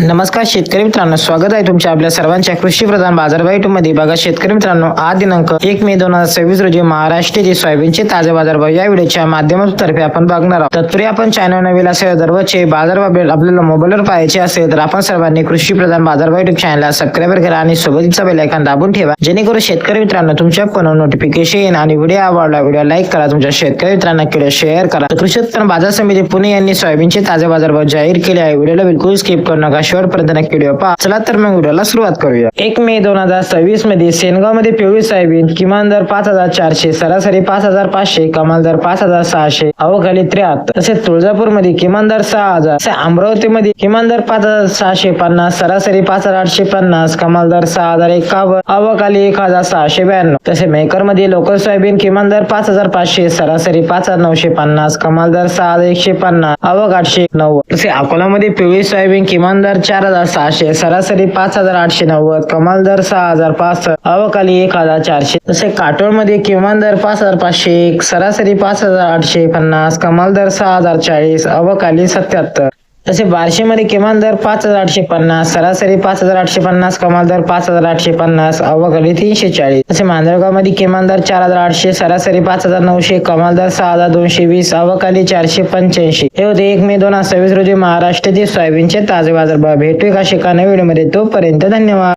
नमस्कार शेतकरी मित्रांनो, स्वागत आहे तुमच्या आपल्या सर्वांच्या कृषी प्रधान बाजारभाव मध्ये. बघा शेतकरी मित्रांनो, आज दिनांक 1 मे 2026 रोजी महाराष्ट्रातील सोयाबीनचे ताजे बाजारभाव या व्हिडिओच्या माध्यमातून आपण बघणार आहोत. तत्पूर्वी आपण चॅनल नवीन असेल दररोजचे बाजारभाव आपल्याला मोबाईलवर पाहायचे असेल तर आपण सर्वांनी कृषी प्रधान बाजारभाव युट्यूब चॅनलला सबस्क्राईब करा आणि सोबतचा बेल आयकॉन दाबून ठेवा, जेणेकरून शेतकरी मित्रांनो तुमच्या फोनवर नोटिफिकेशन येईल. आणि व्हिडिओ आवडला व्हिडिओ लाईक करा, तुमच्या शेतकरी मित्रांना व्हिडिओ शेअर करा. कृषी उत्पन्न बाजार समिती पुणे यांनी सोयाबीनचे ताजे बाजारभाव जाहीर केले आहे. व्हिडिओला बिलकुल स्किप करू नका, शेवटपर्यंत नक्की व्हिडिओ पहा. चला तर मग व्हिडिओला सुरुवात करूया. 1 मे 2026 मध्ये सेनगाव मध्ये पिवळी सोयाबीन किमान दर 5400, सरासरी 5500, कमाल दर 5600, अवकाली 73. तसेच तुळजापूर मध्ये किमान दर 6000, अमरावती मध्ये किमान दर 5650, सरासरी 5850, कमाल दर 6051, अवकाली 1692. तसे मेकर मध्ये लोकल सोयाबीन किमान दर 5500, सरासरी 5950, कमाल दर 6150, अवक 890. तसे अकोला मध्ये पिवळी सोयाबीन किमान दर 4600, सरासरी 5890, कमाल दर 6005, अवकाली 1400. तसे काटोल मध्ये किमान दर 5501, सरासरी 5850, कमाल दर 6040, अवकाली 77. तसे बार्शी मध्ये किमान दर 5850, सरासरी 5850, कमाल दर 5850, अवकाली 340. तसे मांजरगाव मध्ये किमान दर 4800, सरासरी 5900, कमाल दर 6220, अवकाली 485. हे होते 1 मे 2026 रोजी महाराष्ट्रातील सोयाबीनचे ताजे बाजारभाव. भेटू एका नवीन व्हिडिओ मध्ये, तोपर्यंत धन्यवाद.